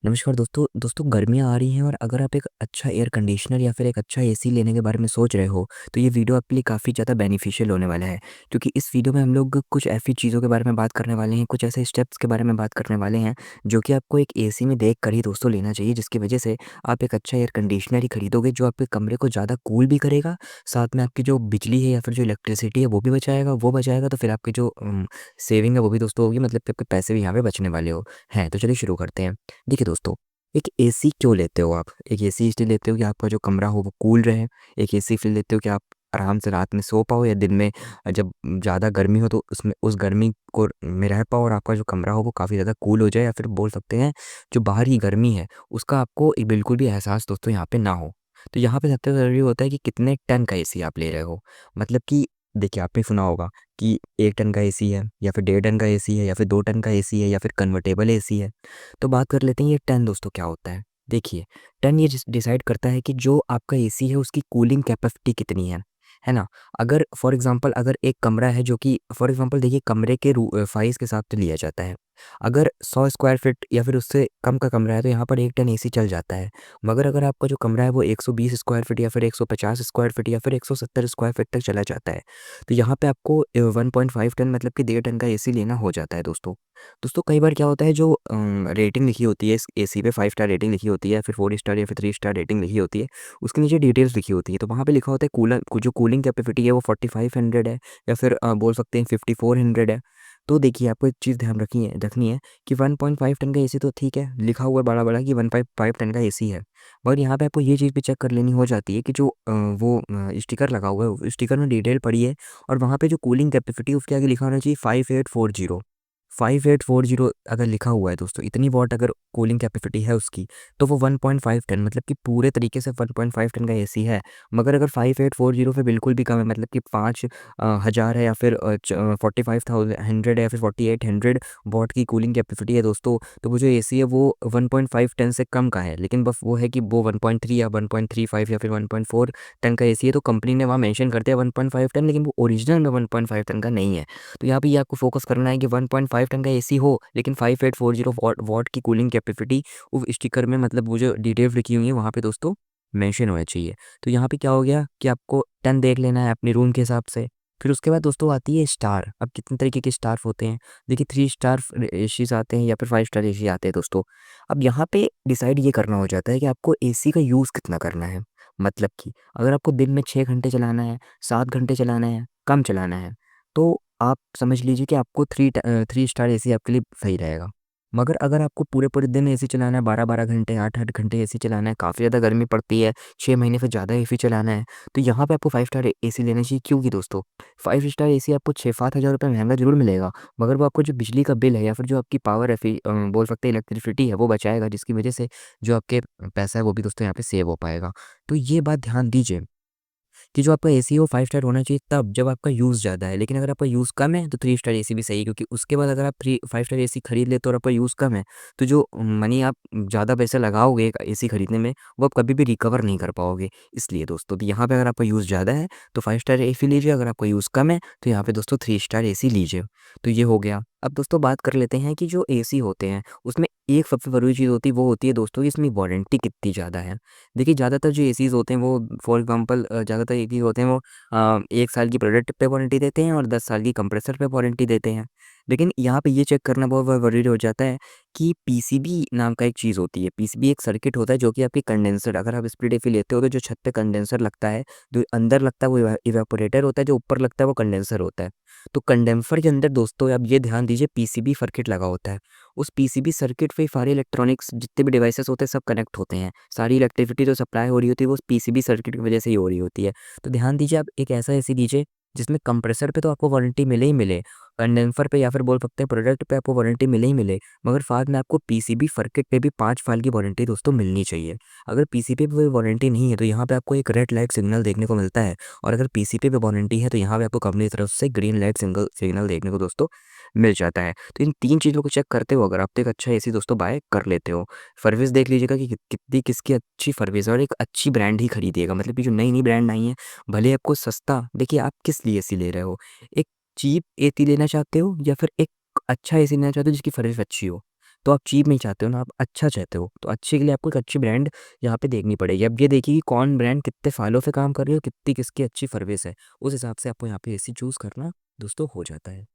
नमस्कार दोस्तों दोस्तों गर्मियाँ आ रही हैं और अगर आप एक अच्छा एयर कंडीशनर या फिर एक अच्छा एसी लेने के बारे में सोच रहे हो तो ये वीडियो आपके लिए काफ़ी ज़्यादा बेनिफिशियल होने वाला है। क्योंकि इस वीडियो में हम लोग कुछ ऐसी चीज़ों के बारे में बात करने वाले हैं, कुछ ऐसे स्टेप्स के बारे में बात करने वाले हैं जो कि आपको एक एसी में देख कर ही दोस्तों लेना चाहिए, जिसकी वजह से आप एक अच्छा एयर कंडीशनर ही खरीदोगे जो आपके कमरे को ज़्यादा कूल भी करेगा, साथ में आपकी जो बिजली है या फिर जो इलेक्ट्रिसिटी है वो बचाएगा तो फिर आपकी जो सेविंग है वो भी दोस्तों होगी, मतलब कि आपके पैसे भी यहाँ पे बचने वाले हो हैं। तो चलिए शुरू करते हैं। देखिए दोस्तों, एक एसी क्यों लेते हो आप? एक एसी इसलिए लेते हो कि आपका जो कमरा हो वो कूल रहे। एक एसी इसलिए लेते हो कि आप आराम से रात में सो पाओ या दिन में जब ज़्यादा गर्मी हो तो उसमें उस गर्मी को में रह पाओ और आपका जो कमरा हो वो काफ़ी ज़्यादा कूल हो जाए, या फिर बोल सकते हैं जो बाहर की गर्मी है उसका आपको बिल्कुल भी एहसास दोस्तों यहाँ पे ना हो। तो यहाँ पे सबसे ज़रूरी होता है कि कितने टन का एसी आप ले रहे हो। मतलब कि देखिए, आपने सुना होगा कि 1 टन का एसी है या फिर 1.5 टन का एसी है या फिर 2 टन का एसी है या फिर कन्वर्टेबल एसी है। तो बात कर लेते हैं ये टन दोस्तों क्या होता है। देखिए, टन ये डिसाइड करता है कि जो आपका एसी है उसकी कूलिंग कैपेसिटी कितनी है ना? अगर फॉर एग्जांपल अगर एक कमरा है जो कि फॉर एग्जांपल देखिए कमरे के साइज़ के हिसाब से लिया जाता है। अगर 100 स्क्वायर फीट या फिर उससे कम का कमरा है तो यहाँ पर 1 टन एसी चल जाता है। मगर अगर आपका जो कमरा है वो 120 स्क्वायर फीट या फिर 150 स्क्वायर फीट या फिर 170 स्क्वायर फीट तक चला जाता है, तो यहाँ पे आपको 1.5 टन मतलब कि 1.5 टन का एसी लेना हो जाता है दोस्तों। दोस्तों कई बार क्या होता है जो रेटिंग लिखी होती है इस एसी पे 5 स्टार रेटिंग लिखी होती है, फिर 4 स्टार या फिर 3 स्टार रेटिंग लिखी होती है, उसके नीचे डिटेल्स लिखी होती है। तो वहाँ पे लिखा होता है जो कूलिंग कैपेसिटी है वो 4500 है या फिर बोल सकते हैं 5400 है। तो देखिए, आपको एक चीज़ ध्यान रखनी है कि 1.5 टन का एसी तो ठीक है, लिखा हुआ है बड़ा-बड़ा कि 1.5 टन का एसी है। मगर यहाँ पे आपको ये चीज़ भी चेक कर लेनी हो जाती है कि जो स्टिकर लगा हुआ है, उस स्टिकर में डिटेल पड़ी है और वहाँ पे जो कूलिंग कैपेसिटी उसके आगे लिखा होना चाहिए 5840। 5840 अगर लिखा हुआ है दोस्तों, इतनी वॉट अगर कूलिंग कैपेसिटी है उसकी, तो वो 1.5 टन मतलब कि पूरे तरीके से 1.5 टन का एसी है। मगर अगर 5840 पे बिल्कुल भी कम है, मतलब कि 5,000 है या फिर 45,100 है या फिर 4800 वॉट की कूलिंग कैपेसिटी है दोस्तों, तो वो जो एसी है वो 1.5 टन से कम का है। लेकिन बस वो है कि वो 1.3 या 1.35 या फिर 1.4 टन का एसी है, तो कंपनी ने वहाँ मेंशन कर दिया 1.5 टन, लेकिन वो ओरिजिनल में 1.5 टन का नहीं है। तो यहाँ पे ये आपको फोकस करना है कि 1.5 टन का एसी हो लेकिन 5840 वॉट की कूलिंग कैपेसिटी वो स्टिकर में, मतलब वो जो डिटेल्स लिखी हुई है वहाँ पे दोस्तों मेंशन होना चाहिए। तो यहाँ पे क्या हो गया कि आपको टन देख लेना है अपने रूम के हिसाब से। फिर उसके बाद दोस्तों आती है स्टार। अब कितने तरीके के स्टार होते हैं? देखिए, 3 स्टार एसीज आते हैं या फिर 5 स्टार एसी आते हैं दोस्तों। अब यहाँ पे डिसाइड ये करना हो जाता है कि आपको एसी का यूज़ कितना करना है। मतलब कि अगर आपको दिन में 6 घंटे चलाना है, 7 घंटे चलाना है, कम चलाना है, तो आप समझ लीजिए कि आपको 3 स्टार एसी आपके लिए सही रहेगा। मगर अगर आपको पूरे-पूरे दिन एसी चलाना है, 12-12 घंटे, 8-8 घंटे एसी चलाना है, काफ़ी ज़्यादा गर्मी पड़ती है, 6 महीने से ज़्यादा एसी चलाना है, तो यहाँ पे आपको 5 स्टार एसी लेना चाहिए। क्योंकि दोस्तों 5 स्टार एसी आपको 6-7 हज़ार रुपए महँगा ज़रूर मिलेगा, मगर वो आपको जो बिजली का बिल है या फिर जो आपकी बोल सकते हैं इलेक्ट्रिसिटी है वो बचाएगा, जिसकी वजह से जो आपके पैसा है वो भी दोस्तों यहाँ पे सेव हो पाएगा। तो ये बात ध्यान दीजिए कि जो आपका एसी है वो 5 स्टार होना चाहिए तब जब आपका यूज़ ज़्यादा है। लेकिन अगर आपका यूज़ कम है तो 3 स्टार एसी भी सही है, क्योंकि उसके बाद अगर आप 5 स्टार एसी खरीद लेते हो और आपका यूज़ कम है, तो जो मनी आप ज़्यादा पैसे लगाओगे एक एसी खरीदने में, वो आप कभी भी रिकवर नहीं कर पाओगे। इसलिए दोस्तों, तो यहाँ पे अगर आपका यूज़ ज़्यादा है तो 5 स्टार एसी लीजिए, अगर आपका यूज़ कम है तो यहाँ पे दोस्तों 3 स्टार एसी लीजिए। तो ये हो गया। अब दोस्तों बात कर लेते हैं कि जो एसी होते हैं उसमें एक सबसे ज़रूरी चीज़ होती है, वो होती है दोस्तों कि इसमें वारंटी कितनी ज़्यादा है। देखिए, ज़्यादातर जो एसीज़ होते हैं वो फॉर एग्ज़ाम्पल ज़्यादातर एसीज़ होते हैं वो 1 साल की प्रोडक्ट पे वारंटी देते हैं और 10 साल की कंप्रेसर पे वारंटी देते हैं। लेकिन यहाँ पे ये चेक करना बहुत ज़रूरी हो जाता है कि पीसीबी नाम का एक चीज़ होती है। पीसीबी एक सर्किट होता है जो कि आपकी कंडेंसर, अगर आप स्प्लिट एसी लेते हो तो जो छत पे कंडेंसर लगता है, जो अंदर लगता है वो इवेपोरेटर होता है, जो ऊपर लगता है वो कंडेंसर होता है। तो कंडेंसर के अंदर दोस्तों आप ये ध्यान दीजिए पीसीबी सर्किट लगा होता है। उस पीसीबी सर्किट पे सारे इलेक्ट्रॉनिक्स जितने भी डिवाइसेस होते हैं सब कनेक्ट होते हैं। सारी इलेक्ट्रिसिटी जो सप्लाई हो रही होती है वो उस पीसीबी सर्किट की वजह से ही हो रही होती है। तो ध्यान दीजिए, आप एक ऐसा एसी लीजिए जिसमें कंप्रेसर पे तो आपको वारंटी मिले ही मिले, कंडेंसर पे या फिर बोल सकते हैं प्रोडक्ट पे आपको वारंटी मिले ही मिले, मगर साथ में आपको पीसीबी सर्किट पे भी 5 साल की वारंटी दोस्तों मिलनी चाहिए। अगर पीसीबी पे वारंटी नहीं है तो यहाँ पे आपको एक रेड लाइट सिग्नल देखने को मिलता है, और अगर पीसीबी पे वारंटी है तो यहाँ पे आपको कंपनी की तरफ से ग्रीन लाइट सिग्नल देखने को दोस्तों मिल जाता है। तो इन 3 चीज़ों को चेक करते हो अगर आप तो एक अच्छा एसी दोस्तों बाय कर लेते हो। सर्विस देख लीजिएगा कि कितनी किसकी अच्छी सर्विस है, और एक अच्छी ब्रांड ही खरीदिएगा। मतलब कि जो नई-नई ब्रांड आई हैं, भले आपको सस्ता, देखिए आप किस लिए एसी ले रहे हो? एक चीप एसी लेना चाहते हो या फिर एक अच्छा एसी लेना चाहते हो जिसकी सर्विस अच्छी हो? तो आप चीप नहीं चाहते हो ना, आप अच्छा चाहते हो। तो अच्छे के लिए आपको एक अच्छी ब्रांड यहाँ पे देखनी पड़ेगी। अब ये देखिए कि कौन ब्रांड कितने सालों से काम कर रही है और कितनी किसकी अच्छी सर्विस है, उस हिसाब से आपको यहाँ पे एसी चूज़ करना दोस्तों हो जाता है।